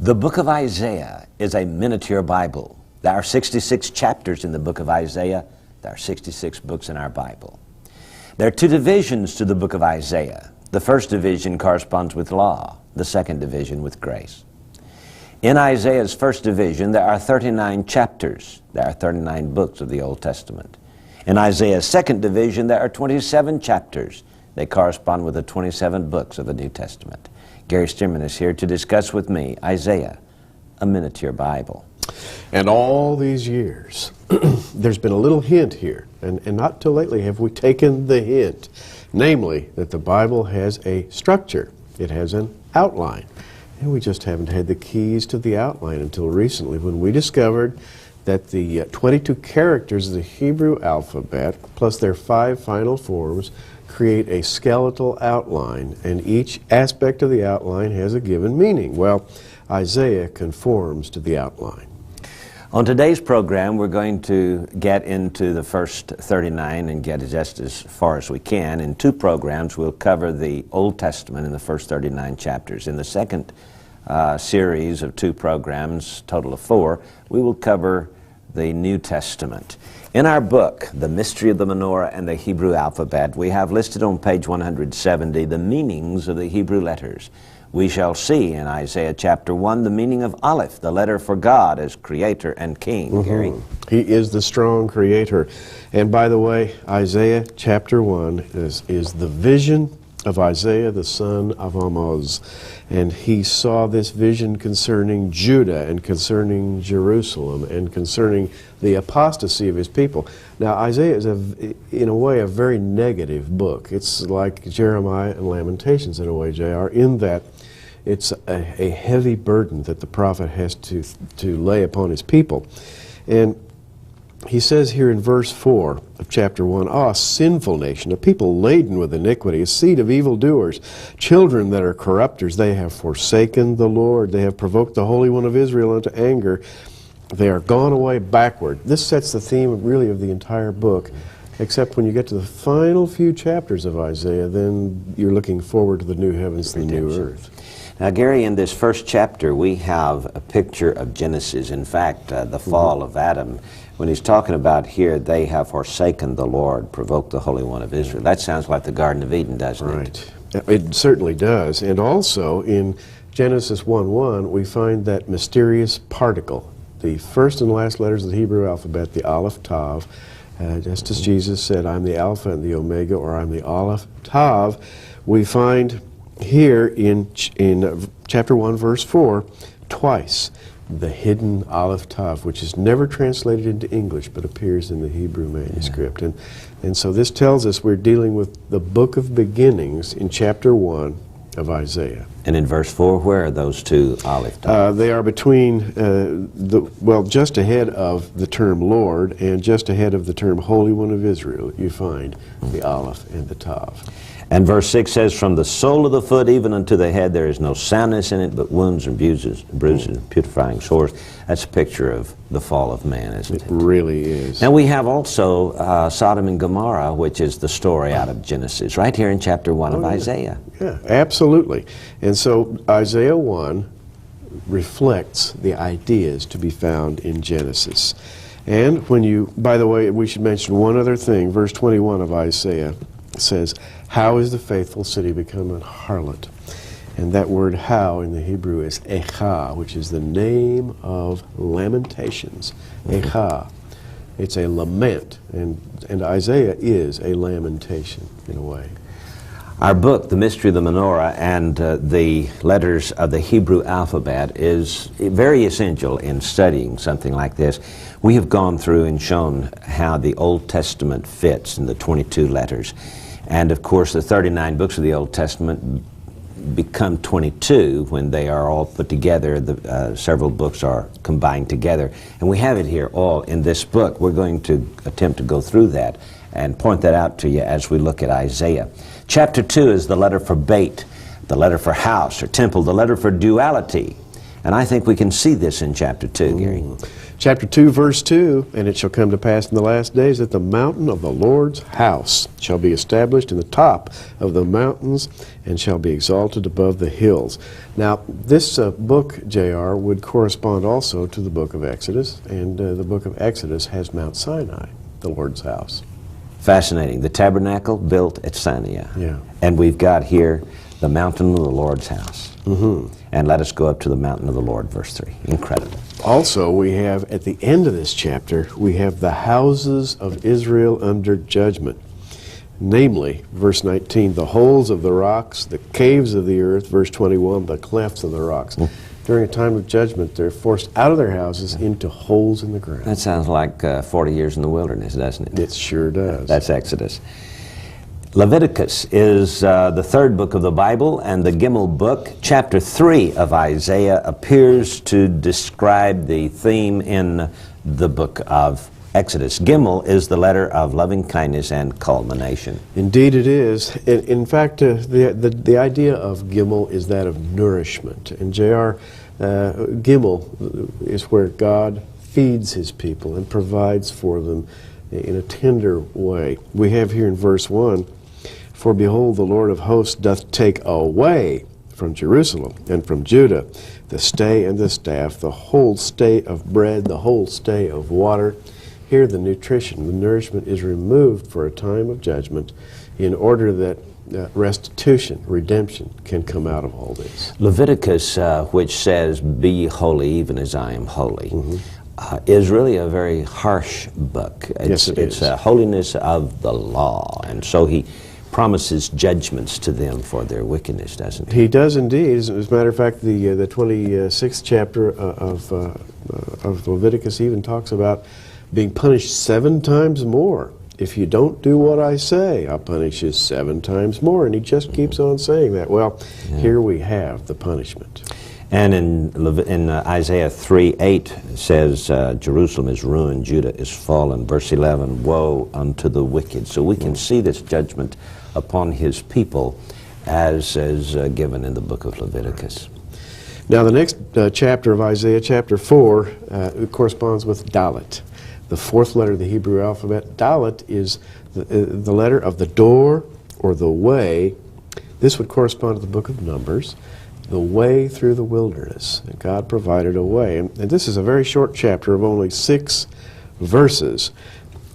The book of Isaiah is a miniature Bible. There are 66 chapters in the book of Isaiah. There are 66 books in our Bible. There are two divisions to the book of Isaiah. The first division corresponds with law, the second division with grace. In Isaiah's first division, there are 39 chapters. There are 39 books of the Old Testament. In Isaiah's second division, there are 27 chapters. They correspond with the 27 books of the New Testament. Gary Stearman is here to discuss with me Isaiah, a miniature Bible. And all these years, there's been a little hint here, and not till lately have we taken the hint, namely that the Bible has a structure. It has an outline, and we just haven't had the keys to the outline until recently when we discovered that the 22 characters of the Hebrew alphabet, plus their 5 final forms, create a skeletal outline, and each aspect of the outline has a given meaning. Well, Isaiah conforms to the outline. On today's program, we're going to get into the first 39 and get just as far as we can. In 2 programs, we'll cover the Old Testament in the first 39 chapters. In the second series of 2 programs, total of 4, we will cover the New Testament. In our book, The Mystery of the Menorah and the Hebrew Alphabet, we have listed on page 170 the meanings of the Hebrew letters. We shall see in Isaiah chapter 1 the meaning of Aleph, the letter for God as creator and king. Gary? He is the strong creator. And by the way, Isaiah chapter 1 is the vision of Isaiah the son of Amoz. And he saw this vision concerning Judah and concerning Jerusalem and concerning the apostasy of his people. Now, Isaiah is, in a way, a very negative book. It's like Jeremiah and Lamentations, in a way, J.R., in that it's a heavy burden that the prophet has to lay upon his people. And he says here in verse 4 of chapter 1, "Ah, sinful nation, a people laden with iniquity, a seed of evildoers, children that are corrupters, they have forsaken the Lord. They have provoked the Holy One of Israel unto anger. They are gone away backward." This sets the theme, really, of the entire book, except when you get to the final few chapters of Isaiah, then you're looking forward to the new heavens and the new earth. Now, Gary, in this first chapter, we have a picture of Genesis. In fact, the fall of Adam. When he's talking about here, they have forsaken the Lord, provoked the Holy One of Israel. That sounds like the Garden of Eden, doesn't it? Right. It certainly does. And also, in Genesis 1:1, we find that mysterious particle, the first and last letters of the Hebrew alphabet, the Aleph Tav, just as Jesus said, "I'm the Alpha and the Omega," or "I'm the Aleph Tav." We find here in chapter 1, verse 4, twice the hidden Aleph Tav, which is never translated into English but appears in the Hebrew manuscript. And so this tells us we're dealing with the book of beginnings in chapter 1 of Isaiah. And in verse 4, where are those 2 Aleph Tav? They are between, just ahead of the term Lord and just ahead of the term Holy One of Israel. You find the Aleph and the Tav. And verse 6 says, "From the sole of the foot even unto the head there is no soundness in it, but wounds and bruises, putrefying sores." That's a picture of the fall of man, isn't it? It really is. And we have also Sodom and Gomorrah, which is the story out of Genesis, right here in chapter 1 of Isaiah. Yeah, absolutely. And so Isaiah 1 reflects the ideas to be found in Genesis. And when you, by the way, we should mention one other thing. Verse 21 of Isaiah says, "How is the faithful city become a harlot?" And that word "how" in the Hebrew is echa, which is the name of Lamentations. Echa. It's a lament, and Isaiah is a lamentation in a way. Our book, The Mystery of the Menorah and the letters of the Hebrew alphabet, is very essential in studying something like this. We have gone through and shown how the Old Testament fits in the 22 letters. And of course, the 39 books of the Old Testament become 22 when they are all put together. Several books are combined together. And we have it here all in this book. We're going to attempt to go through that and point that out to you as we look at Isaiah. Chapter 2 is the letter for bait, the letter for house or temple, the letter for duality. And I think we can see this in chapter 2, Gary. Chapter 2, verse 2, and it shall come to pass in the last days that the mountain of the Lord's house shall be established in the top of the mountains and shall be exalted above the hills. Now, this book, J.R., would correspond also to the book of Exodus, and the book of Exodus has Mount Sinai, the Lord's house. Fascinating. The tabernacle built at Sinai. Yeah. And we've got here the mountain of the Lord's house. And let us go up to the mountain of the Lord, verse 3. Incredible. Also, we have, at the end of this chapter, we have the houses of Israel under judgment. Namely, verse 19, the holes of the rocks, the caves of the earth, verse 21, the clefts of the rocks. During a time of judgment, they're forced out of their houses into holes in the ground. That sounds like 40 years in the wilderness, doesn't it? It sure does. That's Exodus. Leviticus is the third book of the Bible, and the Gimel book. Chapter 3 of Isaiah appears to describe the theme in the book of Exodus. Gimel is the letter of loving kindness and culmination. Indeed it is. In fact, the idea of Gimel is that of nourishment. And J.R., Gimel is where God feeds his people and provides for them in a tender way. We have here in verse 1, for behold, the Lord of hosts doth take away from Jerusalem and from Judah the stay and the staff, the whole stay of bread, the whole stay of water. Here the nutrition, the nourishment is removed for a time of judgment in order that restitution, redemption can come out of all this. Leviticus, which says, be ye holy even as I am holy, is really a very harsh book. It's a holiness of the law, and so he promises judgments to them for their wickedness, doesn't he? He does indeed. As a matter of fact, the 26th chapter of Leviticus even talks about being punished 7 times more. If you don't do what I say, I'll punish you 7 times more. And he just keeps on saying that. Well, here we have the punishment. And in Isaiah 3:8 says, Jerusalem is ruined, Judah is fallen. Verse 11, woe unto the wicked. So we can see this judgment upon his people as is given in the book of Leviticus. Now the next chapter of Isaiah, chapter 4, corresponds with Dalet, the 4th letter of the Hebrew alphabet. Dalet is the letter of the door or the way. This would correspond to the book of Numbers, the way through the wilderness. And God provided a way. And this is a very short chapter of only 6 verses.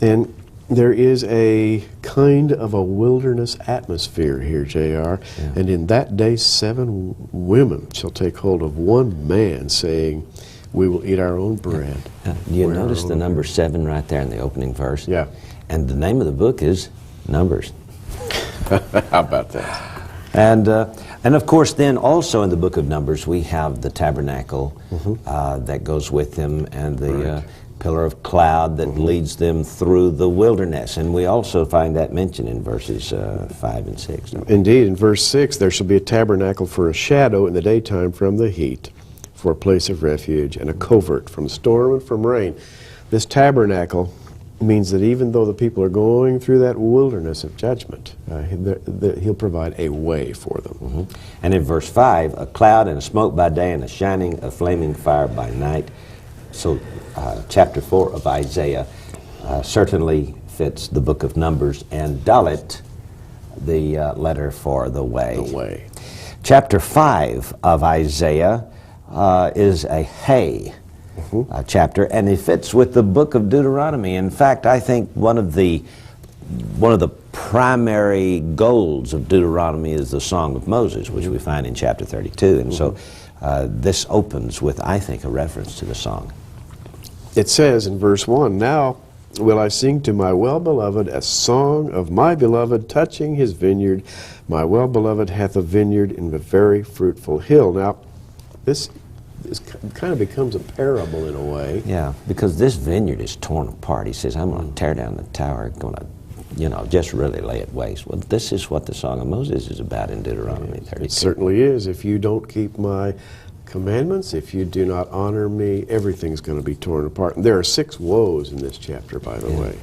And there is a kind of a wilderness atmosphere here, J.R. Yeah. And in that day 7 women shall take hold of one man, saying, we will eat our own bread. You notice the number 7 right there in the opening verse? Yeah. And the name of the book is Numbers. How about that? And of course, then also in the book of Numbers, we have the tabernacle that goes with them, and the pillar of cloud that leads them through the wilderness. And we also find that mentioned in verses 5 and 6. Indeed, in verse 6, there shall be a tabernacle for a shadow in the daytime from the heat, for a place of refuge, and a covert from storm and from rain. This tabernacle means that even though the people are going through that wilderness of judgment, he'll provide a way for them. And in verse 5, a cloud and a smoke by day and a shining, a flaming fire by night. So chapter 4 of Isaiah certainly fits the book of Numbers, and Dalet, the letter for the way. The way. Chapter 5 of Isaiah is a hay chapter, and it fits with the book of Deuteronomy. In fact, I think one of the primary goals of Deuteronomy is the Song of Moses, which we find in chapter 32. And so this opens with, I think, a reference to the song. It says in verse 1, now will I sing to my well-beloved a song of my beloved touching his vineyard. My well-beloved hath a vineyard in a very fruitful hill. Now, this kind of becomes a parable in a way. Yeah, because this vineyard is torn apart. He says, I'm going to tear down the tower, going to, just really lay it waste. Well, this is what the Song of Moses is about in Deuteronomy 32. It certainly is. If you don't keep my commandments, if you do not honor me, everything's going to be torn apart. And there are 6 woes in this chapter, by the way.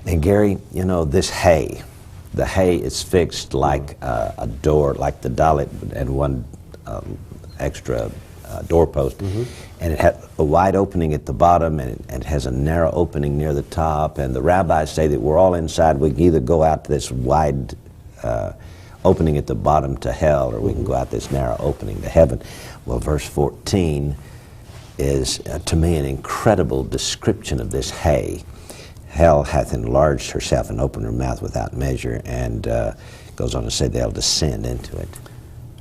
And Gary, this hay, the hay is fixed like a door, like the Dalet, and one extra doorpost. And it had a wide opening at the bottom, and it has a narrow opening near the top. And the rabbis say that we're all inside. We can either go out to this wide opening at the bottom to hell, or we can go out this narrow opening to heaven. Well, verse 14 is, to me, an incredible description of this hay. Hell hath enlarged herself and opened her mouth without measure, and goes on to say they'll descend into it.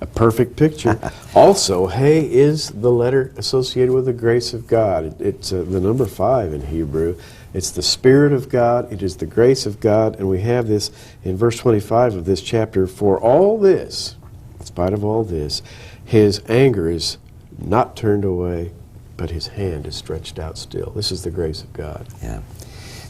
A perfect picture. Also, hay is the letter associated with the grace of God. It's the number 5 in Hebrew. It's the Spirit of God. It is the grace of God. And we have this in verse 25 of this chapter. For all this, in spite of all this, his anger is not turned away, but his hand is stretched out still. This is the grace of God. Yeah.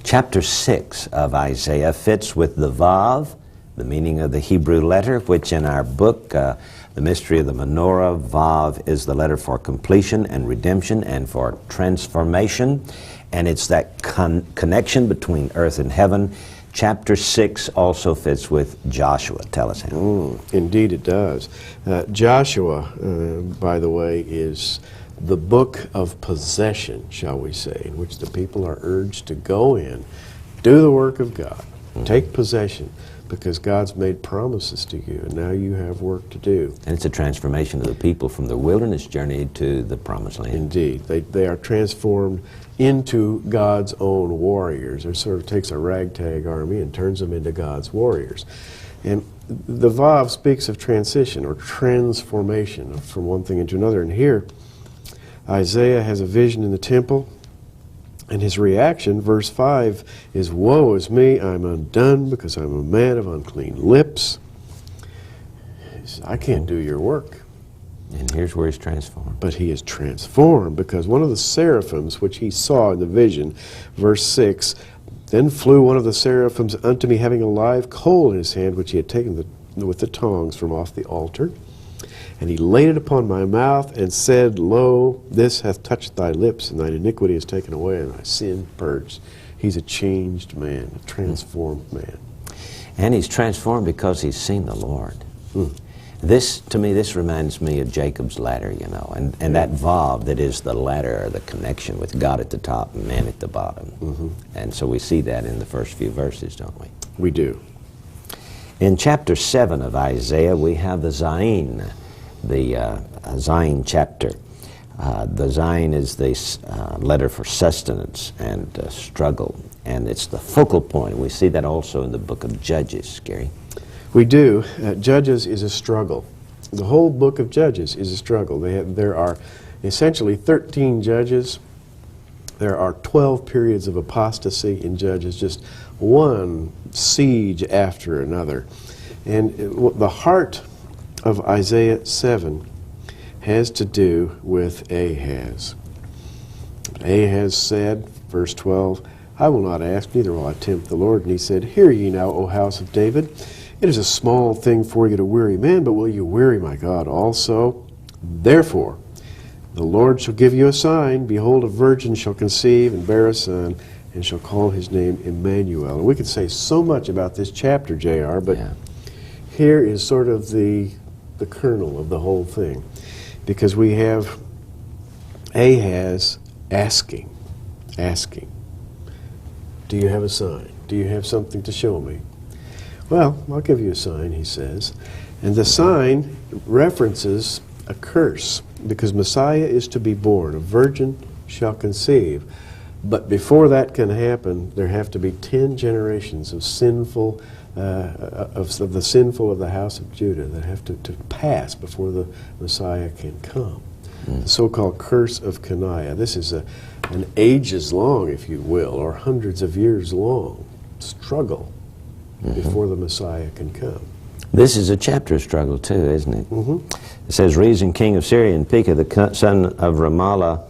Chapter 6 of Isaiah fits with the Vav, the meaning of the Hebrew letter, which in our book, The Mystery of the Menorah, Vav is the letter for completion and redemption and for transformation. And it's that connection between earth and heaven. Chapter 6 also fits with Joshua. Tell us, Henry. Indeed it does. Joshua, by the way, is the book of possession, shall we say, in which the people are urged to go in, do the work of God, take possession, because God's made promises to you, and now you have work to do. And it's a transformation of the people from the wilderness journey to the promised land. Indeed. They are transformed into God's own warriors. It sort of takes a ragtag army and turns them into God's warriors. And the Vav speaks of transition or transformation from one thing into another. And here, Isaiah has a vision in the temple, and his reaction, verse 5, is, woe is me, I'm undone, because I'm a man of unclean lips. He says, I can't do your work. And here's where he's transformed. But he is transformed, because one of the seraphims, which he saw in the vision, verse 6, then flew one of the seraphims unto me, having a live coal in his hand, which he had taken with the tongs from off the altar. And he laid it upon my mouth and said, lo, this hath touched thy lips, and thine iniquity is taken away, and thy sin purged. He's a changed man, a transformed man. And he's transformed because he's seen the Lord. This, to me, this reminds me of Jacob's ladder, you know, and that Vav that is the ladder, or the connection with God at the top and man at the bottom. And so we see that in the first few verses, don't we? We do. In chapter 7 of Isaiah, we have the Zayin, the Zayin chapter. The Zayin is the letter for sustenance and struggle, and it's the focal point. We see that also in the book of Judges, Gary. We do. Judges is a struggle. The whole book of Judges is a struggle. There are essentially 13 judges. There are 12 periods of apostasy in Judges, just one siege after another. And the heart of Isaiah 7 has to do with Ahaz. Ahaz said, verse 12, I will not ask, neither will I tempt the Lord. And he said, hear ye now, O house of David. It is a small thing for you to weary man, but will you weary my God also? Therefore, the Lord shall give you a sign. Behold, a virgin shall conceive and bear a son, and shall call his name Emmanuel. And we could say so much about this chapter, J.R., but here is sort of the kernel of the whole thing, because we have Ahaz asking, do you have a sign? Do you have something to show me? Well, I'll give you a sign, he says. And the sign references a curse, because Messiah is to be born. A virgin shall conceive. But before that can happen, there have to be 10 generations of sinful, of the sinful of the house of Judah that have to pass before the Messiah can come. The so-called curse of Coniah. This is an ages long, if you will, or hundreds of years long struggle before the Messiah can come. This is a chapter struggle too, isn't it? It says, Rezin, king of Syria, and Pekah, the son of Remaliah,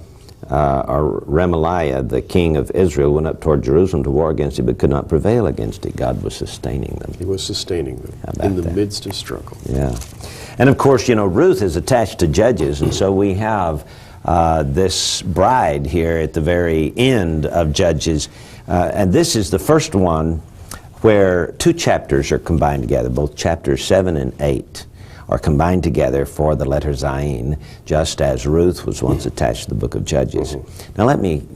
the king of Israel, went up toward Jerusalem to war against it, but could not prevail against it. God was sustaining them. He was sustaining them in the midst of struggle. Yeah. And of course, you know, Ruth is attached to Judges, and so we have this bride here at the very end of Judges. And this is the first one where two chapters are combined together, both chapters 7 and 8 are combined together for the letter Zayin, just as Ruth was once attached to the book of Judges. Now let me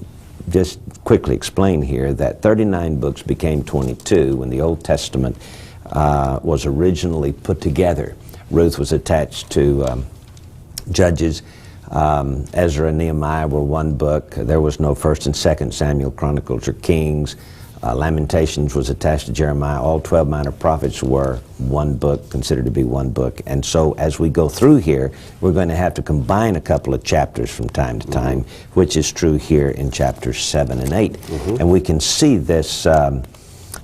just quickly explain here that 39 books became 22 when the Old Testament was originally put together. Ruth was attached to Judges. Ezra and Nehemiah were one book. There was no 1st and 2nd Samuel, Chronicles, or Kings. Lamentations was attached to Jeremiah. All 12 minor prophets were one book, considered to be one book. And so as we go through here, we're going to have to combine a couple of chapters from time to time, which is true here in chapters 7 and 8. And we can see this,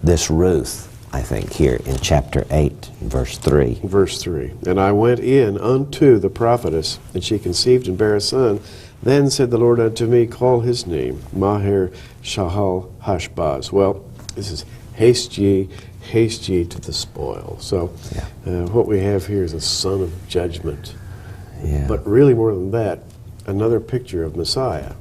this Ruth, I think, here in chapter 8, verse 3. Verse 3. And I went in unto the prophetess, and she conceived and bare a son. Then said the Lord unto me, call his name Maher Shahal Hashbaz. Well, this is haste ye to the spoil. So what we have here is a son of judgment. But really more than that, another picture of Messiah.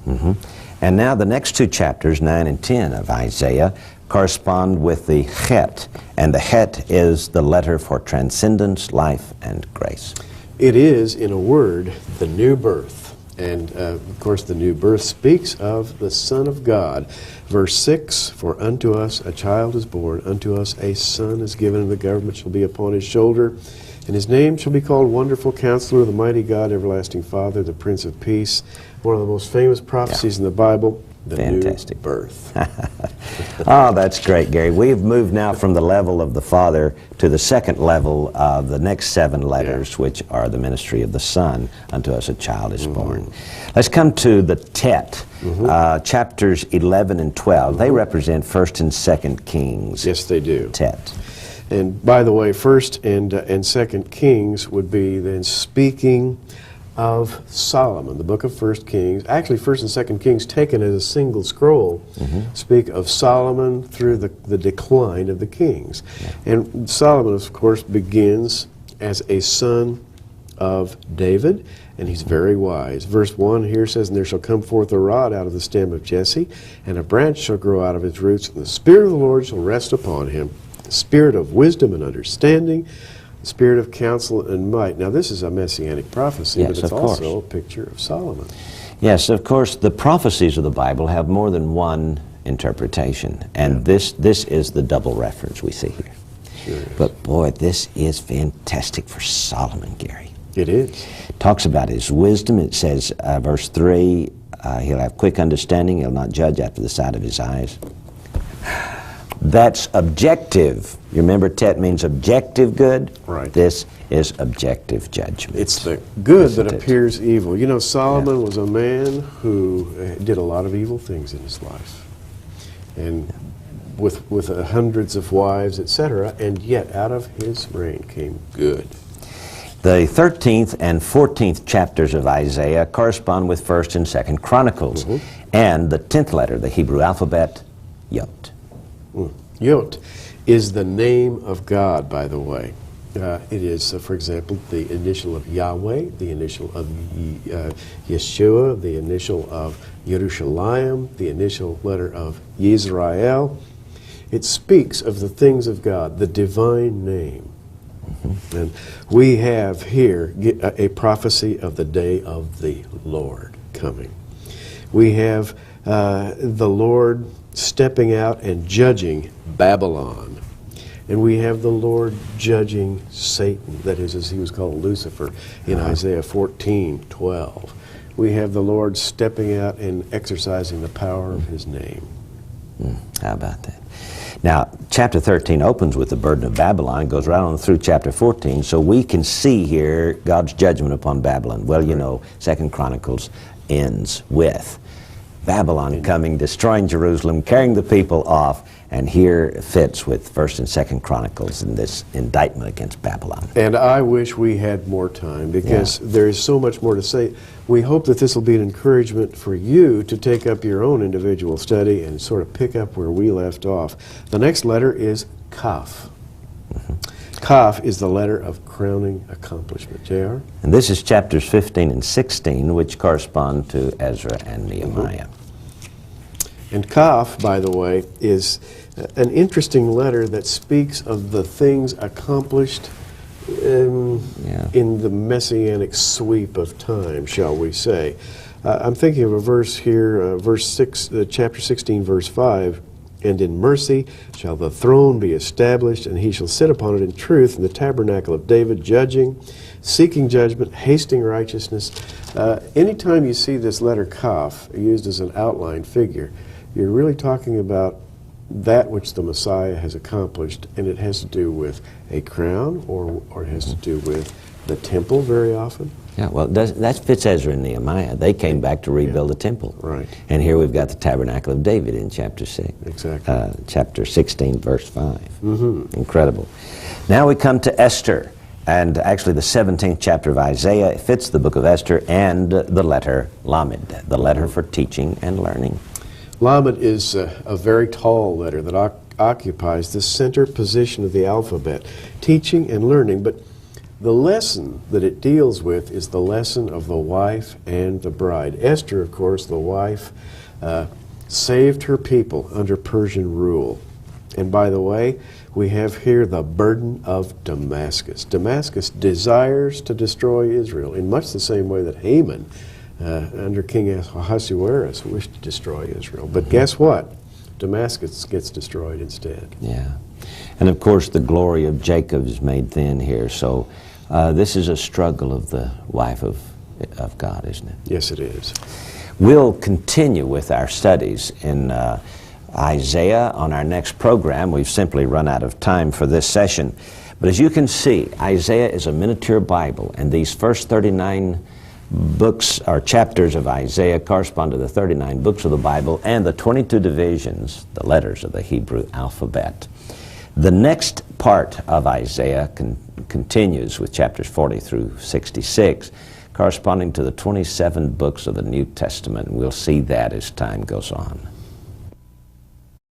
And now the next two chapters, 9 and 10 of Isaiah, correspond with the Het. And the Het is the letter for transcendence, life, and grace. It is, in a word, the new birth. And, of course, the new birth speaks of the Son of God. Verse 6, for unto us a child is born, unto us a son is given, and the government shall be upon his shoulder. And his name shall be called Wonderful Counselor, the Mighty God, Everlasting Father, the Prince of Peace. One of the most famous prophecies in the Bible, the Fantastic. new birth. Oh, that's great, Gary. We've moved now from the level of the Father to the second level of the next 7 letters, which are the ministry of the Son. Unto us a child is born. Let's come to the Tet, chapters 11 and 12. They represent 1st and 2nd Kings. Yes, they do. Tet. And by the way, 1st and 2nd Kings would be then speaking of Solomon. The book of 1st Kings, actually 1st and 2nd Kings taken as a single scroll, speak of Solomon through the decline of the kings. And Solomon, of course, begins as a son of David, and he's very wise. Verse 1 here says, and there shall come forth a rod out of the stem of Jesse, and a branch shall grow out of his roots, and the Spirit of the Lord shall rest upon him, the Spirit of wisdom and understanding, the Spirit of counsel and might. Now, this is a messianic prophecy, but it's also a picture of Solomon. Yes, of course, the prophecies of the Bible have more than one interpretation, and this is the double reference we see here. Sure. But boy, this is fantastic for Solomon, Gary. It is. It talks about his wisdom. It says, verse 3, he'll have quick understanding. He'll not judge after the sight of his eyes. That's objective. You remember Tet means objective good? Right. This is objective judgment. It's the good that appears evil. You know, Solomon was a man who did a lot of evil things in his life. And with hundreds of wives, etc., and yet out of his reign came good. The 13th and 14th chapters of Isaiah correspond with 1st and 2nd Chronicles. And the 10th letter, the Hebrew alphabet, Yod. Yod is the name of God, by the way. It is, for example, the initial of Yahweh, the initial of Yeshua, the initial of Yerushalayim, the initial letter of Yisrael. It speaks of the things of God, the divine name. And we have here a prophecy of the day of the Lord coming. We have the Lord stepping out and judging Babylon. And we have the Lord judging Satan, that is, as he was called Lucifer, in Isaiah 14:12. We have the Lord stepping out and exercising the power of his name. How about that? Now, chapter 13 opens with the burden of Babylon, goes right on through chapter 14, so we can see here God's judgment upon Babylon. Well, you know, 2nd Chronicles ends with Babylon coming, destroying Jerusalem, carrying the people off, and here it fits with 1st and 2nd Chronicles in this indictment against Babylon. And I wish we had more time, because there is so much more to say. We hope that this will be an encouragement for you to take up your own individual study and sort of pick up where we left off. The next letter is Kaf. Kaf is the letter of crowning accomplishment. J.R.? And this is chapters 15 and 16, which correspond to Ezra and Nehemiah. And Kaf, by the way, is an interesting letter that speaks of the things accomplished in the messianic sweep of time, shall we say. I'm thinking of a verse here, verse 6, chapter 16, verse 5. And in mercy shall the throne be established, and he shall sit upon it in truth in the tabernacle of David, judging, seeking judgment, hasting righteousness. Anytime you see this letter Kaf used as an outline figure, you're really talking about that which the Messiah has accomplished, and it has to do with a crown, or it has to do with the temple very often. Yeah, well, that fits Ezra and Nehemiah. They came back to rebuild the temple. Right. And here we've got the tabernacle of David in chapter 6. Exactly. Chapter 16, verse 5. Incredible. Now we come to Esther. And actually the 17th chapter of Isaiah fits the book of Esther and the letter Lamed, the letter for teaching and learning. Lamed is a very tall letter that occupies the center position of the alphabet, teaching and learning. But the lesson that it deals with is the lesson of the wife and the bride. Esther, of course, the wife, saved her people under Persian rule. And by the way, we have here the burden of Damascus. Damascus desires to destroy Israel in much the same way that Haman, under King Ahasuerus, wished to destroy Israel. But guess what? Damascus gets destroyed instead. Yeah. And of course, the glory of Jacob is made thin here. So this is a struggle of the wife of God, isn't it? Yes, it is. We'll continue with our studies in Isaiah on our next program. We've simply run out of time for this session. But as you can see, Isaiah is a miniature Bible, and these first 39 books or chapters of Isaiah correspond to the 39 books of the Bible and the 22 divisions, the letters of the Hebrew alphabet. The next part of Isaiah continues with chapters 40 through 66, corresponding to the 27 books of the New Testament. We'll see that as time goes on.